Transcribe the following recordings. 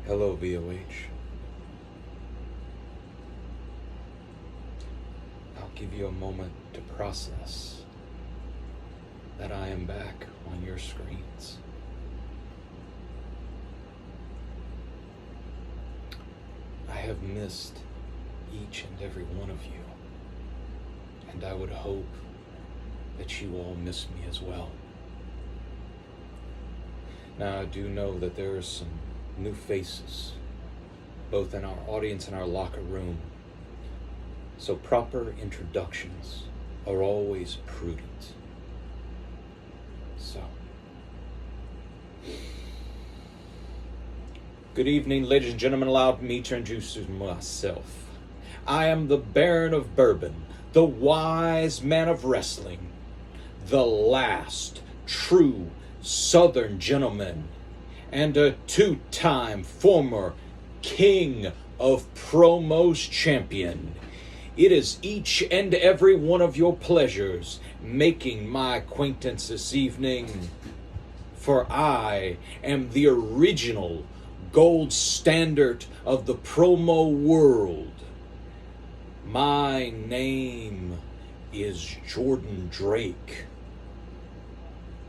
Hello, VOH. I'll give you a moment to process that I am back on your screens. I have missed each and every one of you, and I would hope that you all miss me as well. Now, I do know that there are some new faces, both in our audience and our locker room, so proper introductions are always prudent. So, good evening, ladies and gentlemen. Allow me to introduce myself. I am the Baron of Bourbon, the wise man of wrestling, the last true Southern gentleman, and a two-time former King of Promos champion. It is each and every one of your pleasures making my acquaintance this evening, for I am the original gold standard of the promo world. My name is Jordan Drake,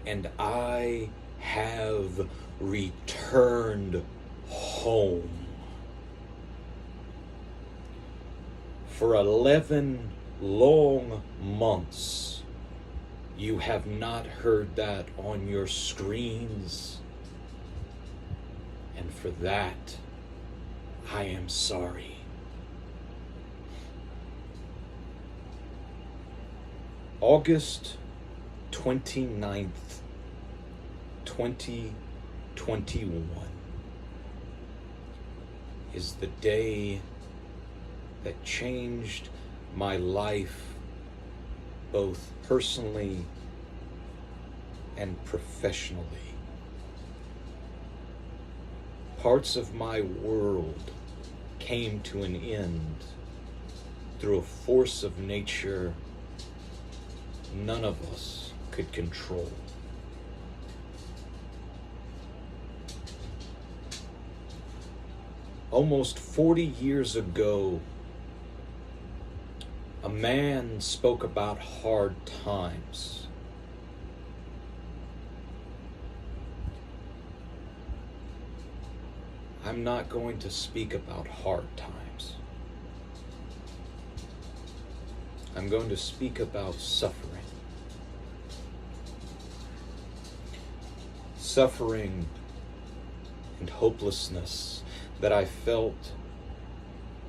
and I have returned home. For 11 long months, you have not heard that on your screens, and for that, I am sorry. August 29th, 2021 is the day that changed my life, both personally and professionally. Parts of my world came to an end through a force of nature none of us could control. Almost 40 years ago, a man spoke about hard times. I'm not going to speak about hard times. I'm going to speak about suffering. Suffering and hopelessness that I felt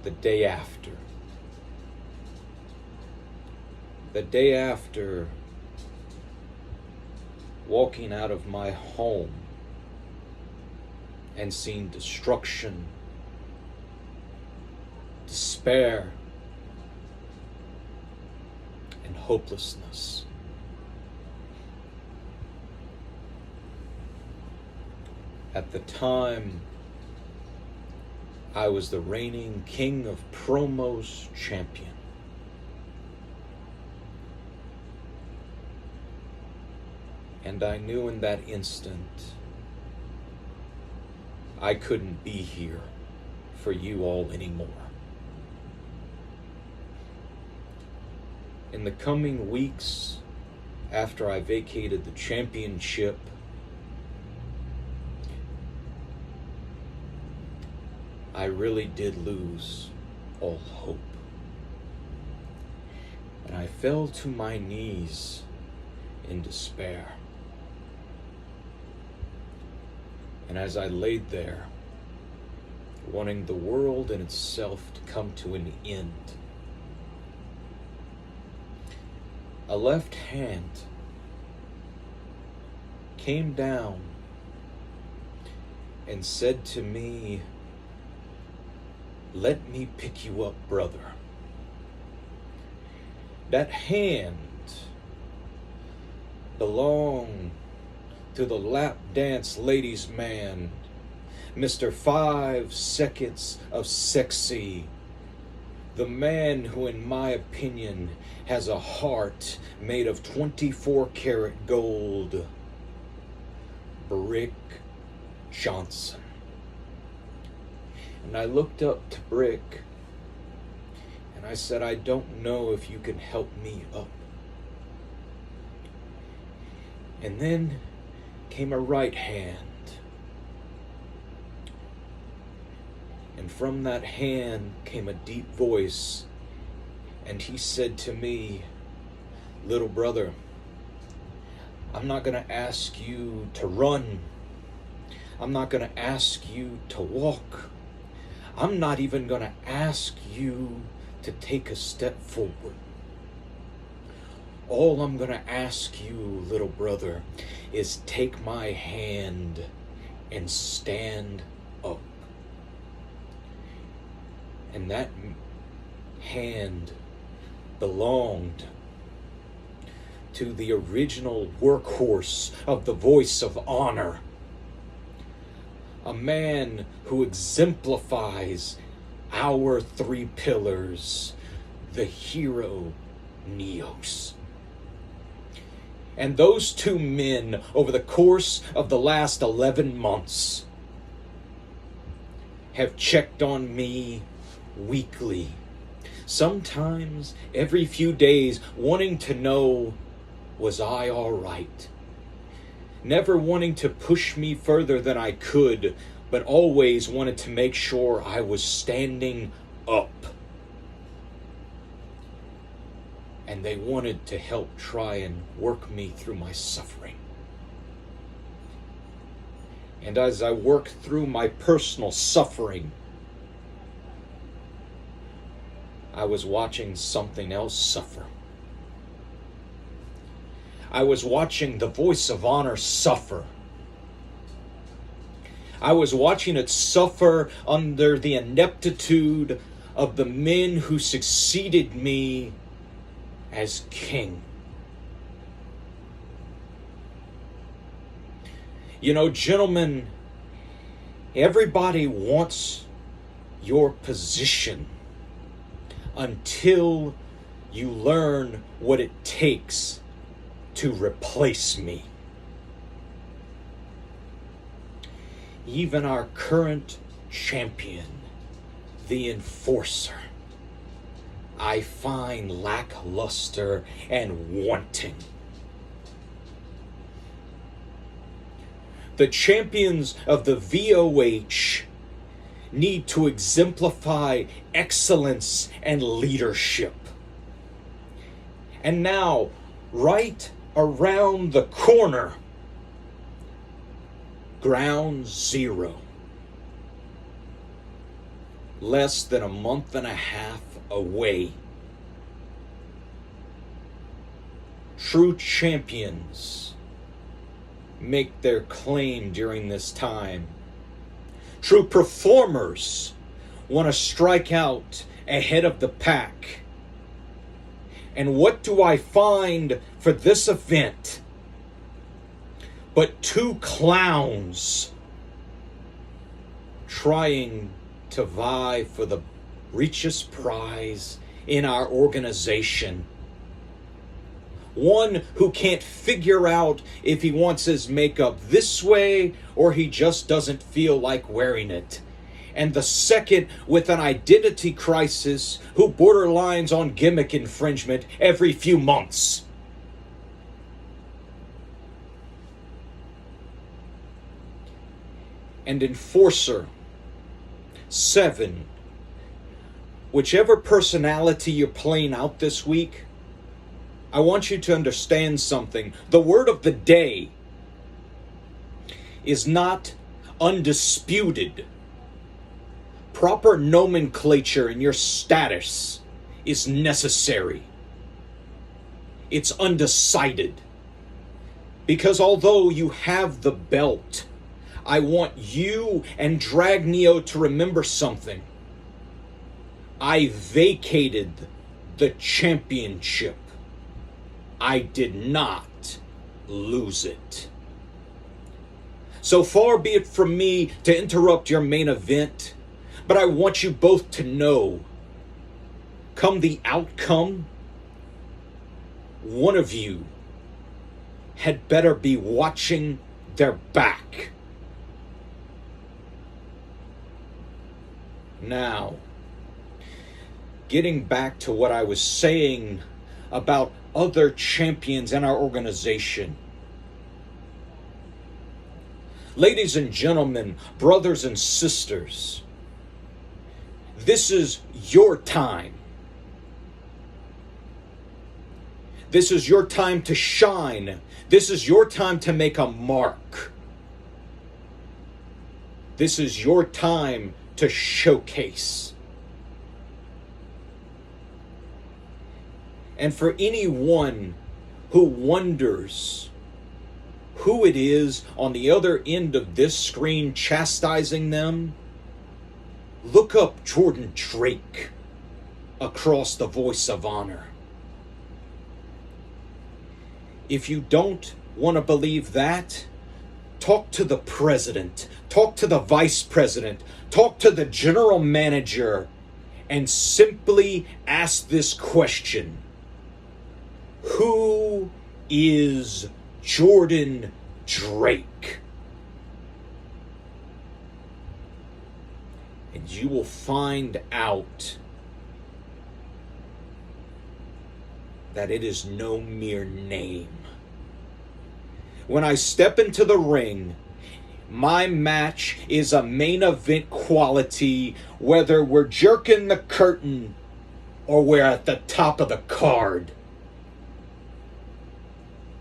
the day after. The day after walking out of my home and seeing destruction, despair, and hopelessness. At the time, I was the reigning King of Promos champion. And I knew in that instant I couldn't be here for you all anymore. In the coming weeks after I vacated the championship, I really did lose all hope. And I fell to my knees in despair. And as I laid there, wanting the world in itself to come to an end, a left hand came down and said to me, "Let me pick you up, brother." That hand belonged to the lap dance ladies man, Mr. 5 Seconds of Sexy, the man who, in my opinion, has a heart made of 24 karat gold, Brick Johnson. And I looked up to Brick, and I said, I don't know if you can help me up. And then came a right hand. And from that hand came a deep voice, and he said to me, little brother, I'm not going to ask you to run. I'm not going to ask you to walk. I'm not even going to ask you to take a step forward. All I'm going to ask you, little brother, is take my hand and stand up. And that hand belonged to the original workhorse of the Voice of Honor. A man who exemplifies our three pillars, the hero Neos. And those two men, over the course of the last 11 months, have checked on me weekly, sometimes every few days, wanting to know, was I all right? Never wanting to push me further than I could, but always wanted to make sure I was standing up. And they wanted to help try and work me through my suffering. And as I worked through my personal suffering, I was watching something else suffer. I was watching the Voice of Honor suffer. I was watching it suffer under the ineptitude of the men who succeeded me as king. You know, gentlemen, everybody wants your position until you learn what it takes to replace me. Even our current champion, the Enforcer, I find lackluster and wanting. The champions of the VOH need to exemplify excellence and leadership. And now, right around the corner, Ground Zero. Less than a month and a half away. True champions make their claim during this time. True performers want to strike out ahead of the pack. And what do I find for this event but two clowns trying to vie for the richest prize in our organization? One who can't figure out if he wants his makeup this way or he just doesn't feel like wearing it. And the second with an identity crisis who borderlines on gimmick infringement every few months. And Enforcer 7, whichever personality you're playing out this week, I want you to understand something. The word of the day is not undisputed. Proper nomenclature in your status is necessary. It's undecided. Because although you have the belt, I want you and Drag Neo to remember something. I vacated the championship. I did not lose it. So far be it from me to interrupt your main event, but I want you both to know, come the outcome, one of you had better be watching their back. Now, getting back to what I was saying about other champions in our organization. Ladies and gentlemen, brothers and sisters, this is your time. This is your time to shine. This is your time to make a mark. This is your time to showcase. And for anyone who wonders who it is on the other end of this screen chastising them, look up Jordan Drake across the Voice of Honor. If you don't want to believe that, talk to the president, talk to the vice president, talk to the general manager, and simply ask this question: who is Jordan Drake? And you will find out that it is no mere name. When I step into the ring, my match is a main event quality, whether we're jerking the curtain or we're at the top of the card.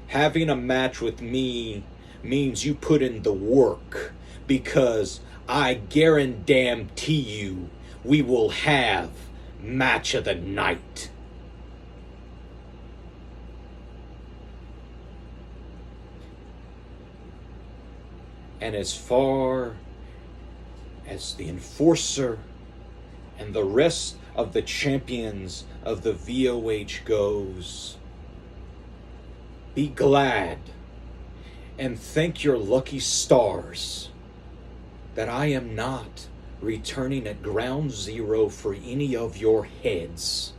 Having a match with me means you put in the work, because I guarantee you we will have match of the night. And as far as the Enforcer and the rest of the champions of the VOH goes, be glad and thank your lucky stars that I am not returning at ground zero for any of your heads.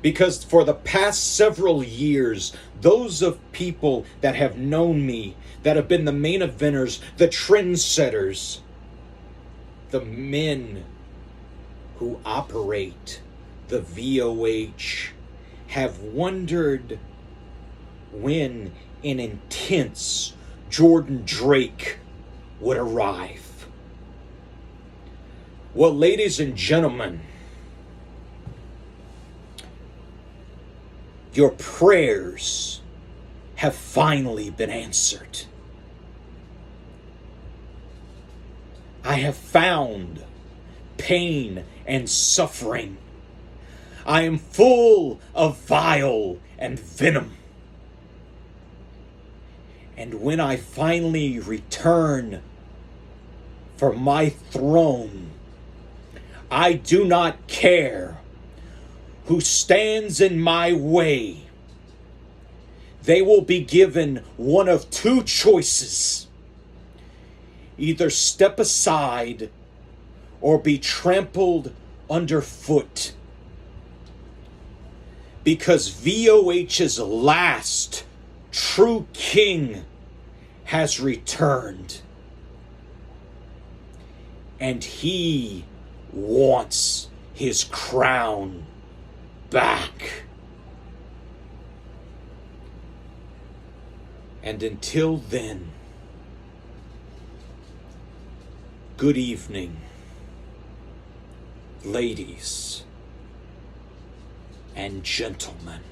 Because for the past several years, those of people that have known me, that have been the main eventers, the trendsetters, the men who operate the VOH, have wondered when an intense Jordan Drake would arrive. Well, ladies and gentlemen, your prayers have finally been answered. I have found pain and suffering. I am full of vile and venom. And when I finally return for my throne, I do not care who stands in my way. They will be given one of two choices: either step aside or be trampled underfoot. Because VOH's last true king has returned. And he wants his crown back. And until then, good evening, ladies and gentlemen.